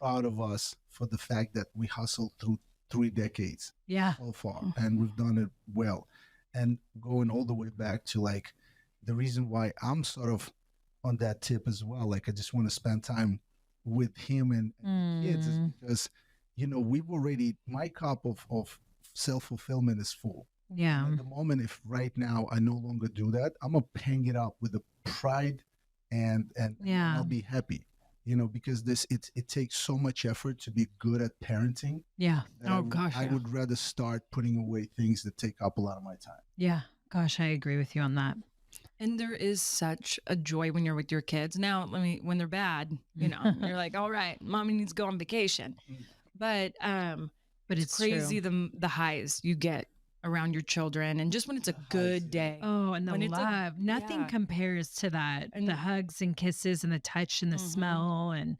proud of us for the fact that we hustled through 3 decades so far, and we've done it well. And going all the way back to like the reason why I'm sort of on that tip as well, like I just want to spend time with him and the kids, is because, you know, we've already, my cup of self-fulfillment is full. Yeah. At the moment, if right now I no longer do that, I'm gonna hang it up with the pride and I'll be happy, you know, because it takes so much effort to be good at parenting. Yeah. I would rather start putting away things that take up a lot of my time. Yeah. Gosh, I agree with you on that. And there is such a joy when you're with your kids. Now, when they're bad, you know, you're like, all right, mommy needs to go on vacation. But it's crazy the highs you get around your children, and just when it's a good day. Oh, and the love. Nothing compares to that. And the hugs and kisses and the touch and the smell. And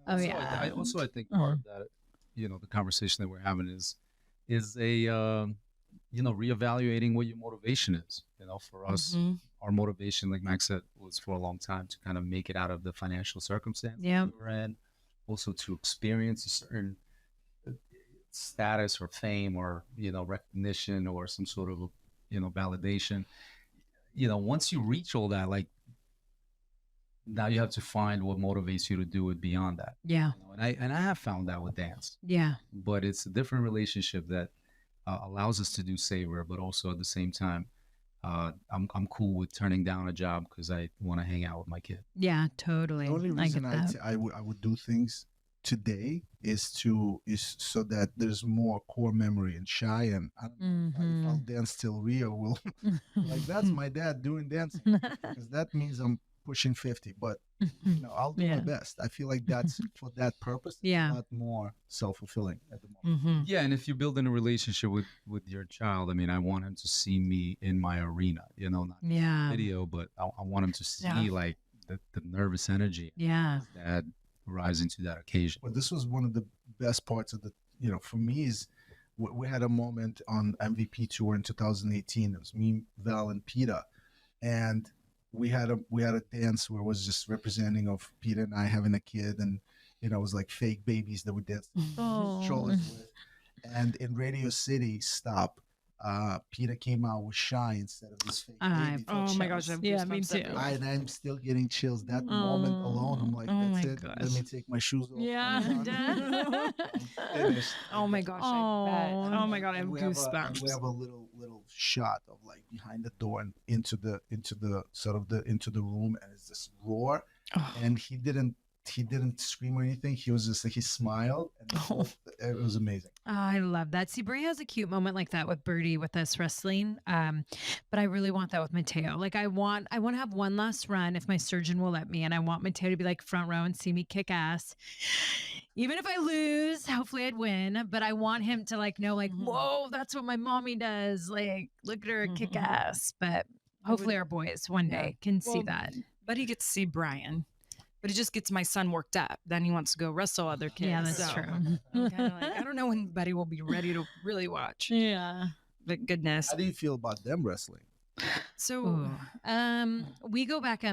I think part of that, you know, the conversation that we're having is a you know, reevaluating what your motivation is. You know, for us, our motivation, like Max said, was for a long time to kind of make it out of the financial circumstance we were in, also to experience a certain status or fame or, you know, recognition or some sort of, you know, validation. You know, once you reach all that, like, now you have to find what motivates you to do it beyond that. Yeah. You know, and I have found that with dance. Yeah. But it's a different relationship that allows us to do savor, but also at the same time, I'm cool with turning down a job because I want to hang out with my kid. Yeah, totally. The only reason I would do things today is so that there's more core memory and shy, and I don't know if I'll dance till Rio will like that's my dad doing dancing, because that means I'm pushing 50, but you know, I'll do my best. I feel like that's for that purpose. It's a lot more self-fulfilling at the moment. Yeah, and if you're building a relationship with your child, I mean, I want him to see me in my arena, you know, not video, but I want him to see like the nervous energy. Yeah, that rising to that occasion. But this was one of the best parts of the, you know, for me is we had a moment on MVP tour in 2018. It was me, Val, and Peter, and we had a dance where it was just representing of Peter and I having a kid, and you know, it was like fake babies that we danced strollers with. And in Radio City Stop, Peter came out with Shy instead of this fake baby. Oh my gosh, yeah, me too. And I'm still getting chills. That moment alone, I'm like, that's it. Gosh. Let me take my shoes off. Yeah. Oh my gosh, I bet. Oh my god, I have goosebumps. We have a little shot of like behind the door and into the room, and it's this roar, and he didn't scream or anything. He was just like, he smiled, and it was amazing. Oh, I love that. See, Brie has a cute moment like that with Birdie with us wrestling. But I really want that with Mateo. Like I want to have one last run if my surgeon will let me. And I want Mateo to be like front row and see me kick ass. Even if I lose, hopefully I'd win. But I want him to like know like, whoa, that's what my mommy does. Like, look at her kick ass. But hopefully our boys one day can see that. But he gets to see Brian. But it just gets my son worked up. Then he wants to go wrestle other kids. Yeah, that's true. I'm kind of like, I don't know when Buddy will be ready to really watch. Yeah. But goodness. How do you feel about them wrestling? So, we go back.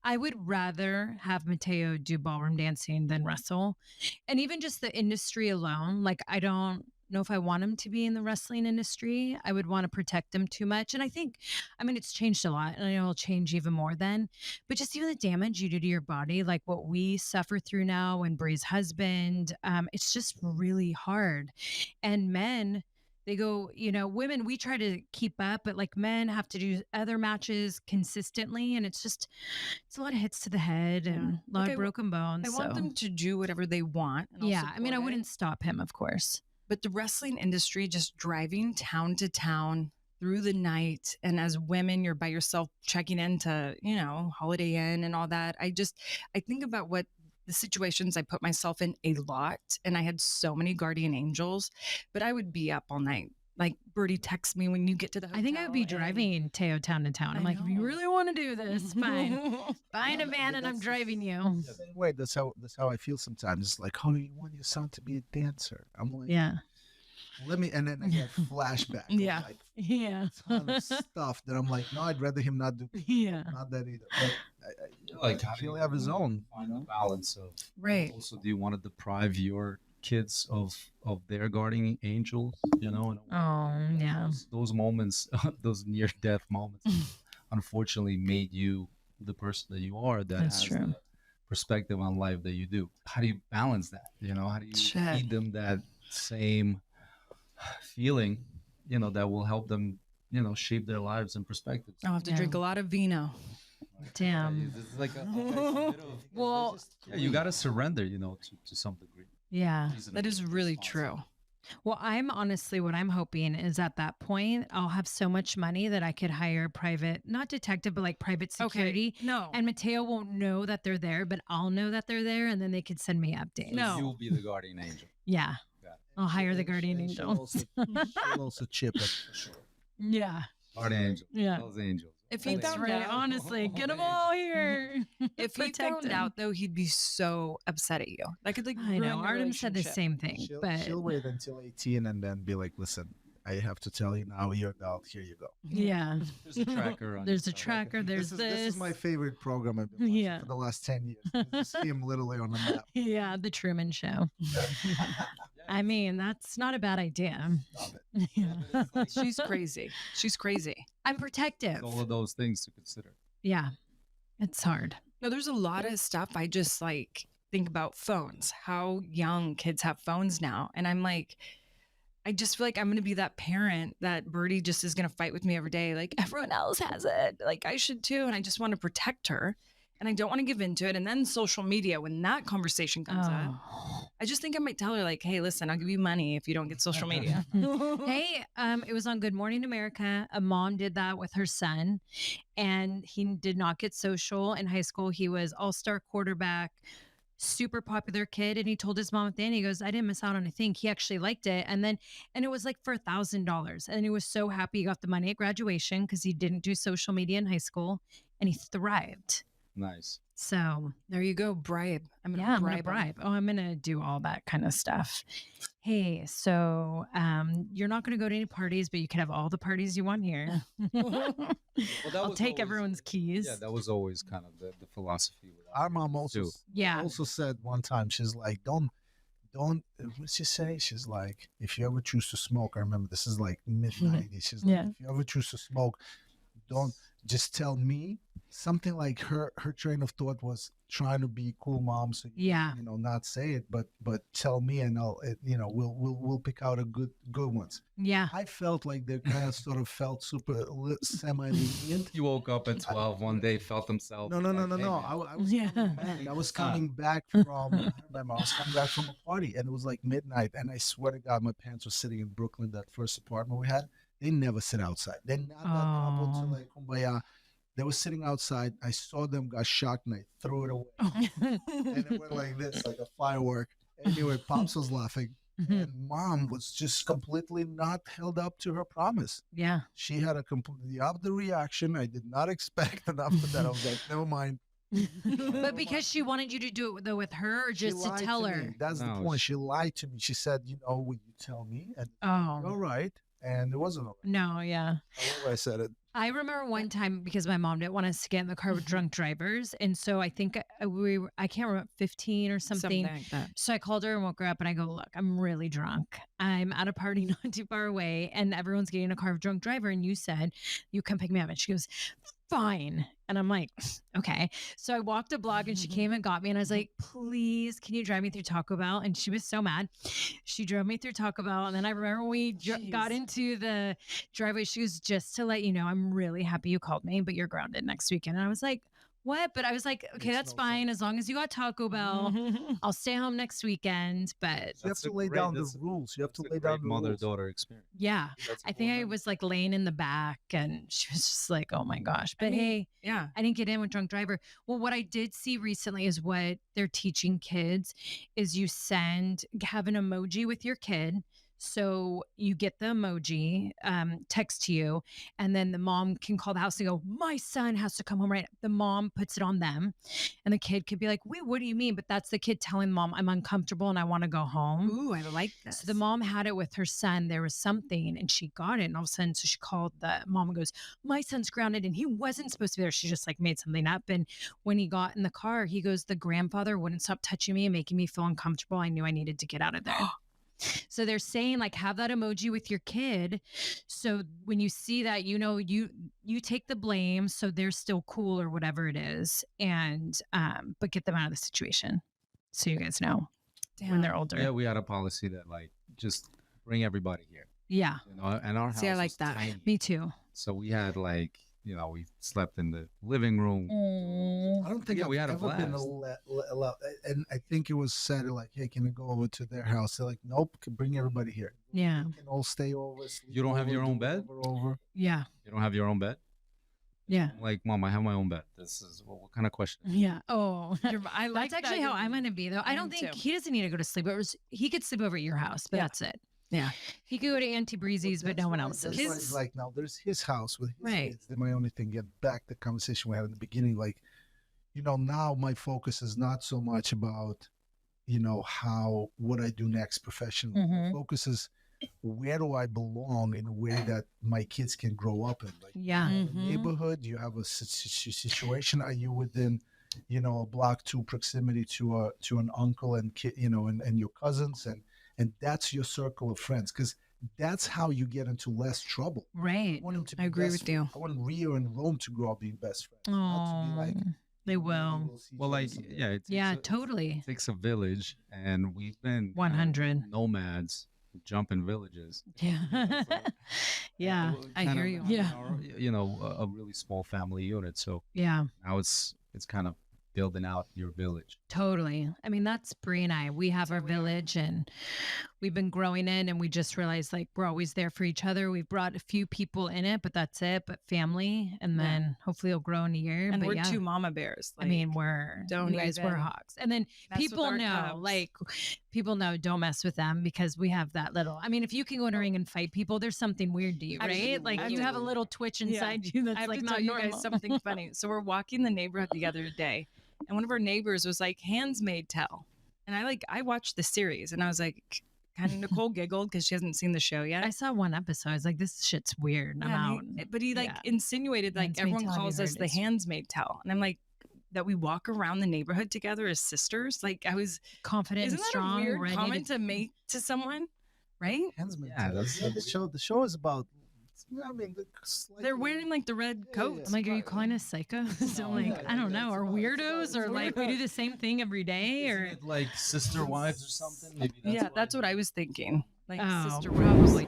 I would rather have Mateo do ballroom dancing than wrestle. And even just the industry alone, like I don't know if I want him to be in the wrestling industry. I would want to protect him too much. And I think, I mean, it's changed a lot, and I know it'll change even more then. But just even the damage you do to your body, like what we suffer through now and Brie's husband, it's just really hard. And men, they go, you know, women, we try to keep up, but like men have to do other matches consistently. And it's a lot of hits to the head and a lot of broken bones. I want them to do whatever they want. And yeah. I mean, I wouldn't stop him, of course. But the wrestling industry, just driving town to town through the night. And as women, you're by yourself checking into, you know, Holiday Inn and all that. I think about what the situations I put myself in a lot. And I had so many guardian angels, but I would be up all night. Like Birdie texts me when you get to the hotel. I think I would be driving Teo town to town. I'm like, if you really want to do this, fine. Buying a van and I'm driving you. Wait, that's how I feel sometimes. It's like, oh, you want your son to be a dancer? I'm like, yeah. and then I get flashback. Yeah. Like Yeah. ton of stuff that I'm like, no, I'd rather him not do. Yeah. Not that either. But Like, how do he'll you have his own. find the balance of Right. also, do you want to deprive your kids of their guardian angels, you know? In a way? Oh, yeah. Those moments, those near death moments, unfortunately made you the person that you are, that That's has true. the perspective on life that you do. How do you balance that? You know, how do you Shit. feed them that same feeling, you know, that will help them, you know, shape their lives and perspectives? I'll have to Yeah. drink a lot of vino. Damn. It's like a bit of, Well, yeah, you got to surrender, you know, to some degree. yeah. That is really true. Well, I'm honestly, what I'm hoping is at that point, I'll have so much money that I could hire private, not detective, but like private security. No. And Mateo won't know that they're there, but I'll know that they're there, and then they could send me updates. So No. you'll be the guardian angel. Yeah. Got it. I'll hire the And guardian she'll angel. she'll also chip it for sure. Yeah. Guardian angel. Yeah. Those angels. If he That's found right. out, Honestly, get them all here. if he Protect found him. out though, he'd be so upset at you. That could like I know. ruin your Artem said the relationship. same thing, but She'll wait until 18 and then be like, listen, I have to tell you now, you're adult. Here you go. yeah. There's a tracker on There's a your phone. tracker. There's This is my favorite program I've been watching Yeah. for the last 10 years. You see him literally on the map. Yeah, the Truman Show. I mean, that's not a bad idea. Stop it. Yeah. She's crazy. She's crazy. I'm protective. All of those things to consider. Yeah. It's hard. No, there's a lot of stuff I just like think about phones, how young kids have phones now. And I'm like, I just feel like I'm going to be that parent that Birdie just is going to fight with me every day. Like everyone else has it. Like I should too. And I just want to protect her and I don't want to give into it. And then social media, when that conversation comes up, Oh. I just think I might tell her like, hey, listen, I'll give you money if you don't get social media. Hey, it was on Good Morning America. A mom did that with her son, and he did not get social in high school. He was all-star quarterback, super popular kid, and he told his mom at the end, he goes, I didn't miss out on a thing. He actually liked it. And it was like for $1,000. And he was so happy he got the money at graduation because he didn't do social media in high school, and he thrived. Nice. So There you go. Bribe. I'm going to yeah, I'm gonna bribe. him. bribe. Oh, I'm gonna do all that kind of stuff. Hey, so you're not gonna go to any parties, but you can have all the parties you want here. that I'll was take always- everyone's keys. Yeah, that was always kind of the philosophy. with Our mom also, too. Yeah. also said one time, she's like, don't, what's she say? She's like, if you ever choose to smoke, I remember this is like mid-90s. She's like, Yeah. if you ever choose to smoke, don't just tell me. Something like her train of thought was trying to be cool mom, so Yeah. you know, not say it, but tell me, and I'll, we'll pick out a good ones. Yeah. I felt like they kind of sort of felt super semi-lenient. You woke up at 12 one day, felt himself. No. like, hey, man, I was Yeah. coming back. I was coming back from I remember I was coming back from a party, and it was like midnight, and I swear to God, my parents were sitting in Brooklyn, that first apartment we had. They never sit outside. They're not that couple to Oh. like kumbaya. They were sitting outside. I saw them, got shocked, and I threw it away. And it went like this, like a firework. Anyway, Pops was laughing, and Mom was just completely not held up to her promise. Yeah. She had a completely opposite reaction. I did not expect, and after that, I was like, never mind. But because she wanted you to do it though with her, or She just to lied tell me. her. That's No, the point. She lied to me. She said, will you tell me? And Oh all right. And it wasn't all right. no, yeah. However, I said it. I remember one time because my mom didn't want us to get in the car with drunk drivers, and so I think I can't remember 15 or something. like that. So I called her and woke her up and I go, look, I'm really drunk. I'm at a party not too far away and everyone's getting in a car with a drunk driver. And you said, you come pick me up. And she goes, fine. And I'm like, okay. So I walked a block and she came and got me. And I was like, please, can you drive me through Taco Bell? And she was so mad. She drove me through Taco Bell. And then I remember when we got Jeez. into the driveway, she was just to let you know, I'm really happy you called me, but you're grounded next weekend. And I was like, what? But I was like, okay, Makes that's no fine. sense. As long as you got Taco Bell, I'll stay home next weekend. But You have That's to a lay great- down the that's a- rules. You have to It's a lay down great the rules. mother-daughter experience. yeah, That's I think I important. was like laying in the back and she was just like, oh my gosh. But mean, hey, Yeah. I didn't get in with drunk driver. Well, what I did see recently is what they're teaching kids is you have an emoji with your kid. So you get the emoji text to you, and then the mom can call the house and go, my son has to come home right. The mom puts it on them, and the kid could be like, wait, what do you mean? But that's the kid telling mom, I'm uncomfortable and I want to go home. Ooh, I like this. So the mom had it with her son. There was something and she got it. And all of a sudden, so she called the mom and goes, my son's grounded and he wasn't supposed to be there. She just like made something up. And when he got in the car, he goes, the grandfather wouldn't stop touching me and making me feel uncomfortable. I knew I needed to get out of there. So they're saying like have that emoji with your kid. So when you see that, you know, you take the blame. So they're still cool or whatever it is. And but get them out of the situation. So you guys know when they're older. Yeah, we had a policy that like just bring everybody here. Yeah. You know, and our house See, I like was that. tiny. Me too. So we had like, you know, we slept in the living room. I don't think we had a ever been blast. allowed, and I think it was said like, hey, can I go over to their house? They're like, nope, can bring everybody here. Yeah. You can all stay over. Sleep You don't have over, your do own bed? whatever over. Yeah. You don't have your own bed? Yeah. I'm like, Mom, I have my own bed. This is what kind of question? Yeah. Oh, I like that's actually that. how I'm going to be, though. I don't think too. he doesn't need to go to sleep. He could sleep over at your house, but Yeah. that's it. Yeah. He could go to Auntie Breezy's, but no one else's. That's why it's like now there's his house with his Right. kids. My only thing, get back the conversation we had in the beginning, like, you know, now my focus is not so much about, you know, what I do next professionally. Mhm. My focus is where do I belong in a way that my kids can grow up in. Like, Yeah. you have a neighborhood, you have a situation. Are you within, you know, a block 2 proximity to an uncle and kid, you know, and your cousins, and that's your circle of friends, because that's how you get into less trouble. Right. I want them to be I agree best with you. I want Rio and Rome to grow up being best friends. Not to be Oh, like, they maybe will. we'll see Well, each like, other someday. yeah. Yeah, totally. It takes a village, and we've been kind of 100. nomads, jumping villages. Yeah. Yeah. I hear you. Yeah. You know, a really small family unit. So Yeah. now it's kind of building out your village. Totally. I mean, that's Brie and I. We have our village and we've been growing in, and we just realized like we're always there for each other. We've brought a few people in it, but that's it. But family, and then hopefully it'll grow in a year. And but we're yeah. 2 mama bears. I mean, we're don't you guys even we're hawks, and then mess with people our know, cubs. like people know, don't mess with them because we have that little. I mean, if you can go in a ring and fight people, there's something weird to you, right? Like you have a little twitch inside you I that's have like to not tell you normal. guys something funny. So we're walking the neighborhood the other day, and one of our neighbors was like, "Hands made tell," and I watched the series, and I was like, kind of Nicole giggled because she hasn't seen the show yet. I saw one episode. I was like, this shit's weird. I'm Yeah, out. but he like Yeah. insinuated like Hands Made everyone Tell, have you calls us heard? the It's- hands made tell, and I'm like, that we walk around the neighborhood together as sisters. Like I was, Confident isn't and that strong, a weird ready comment to make to someone, right? Hensman. Yeah, that's- the show. The show is about. I mean, They're wearing like the red coats. I'm like, are you calling us psychos? So I'm like, I don't know, or weirdos, or like we do the same thing every day, or Isn't it like sister wives or something? Maybe Yeah, that's what I was thinking. Like oh, sister probably.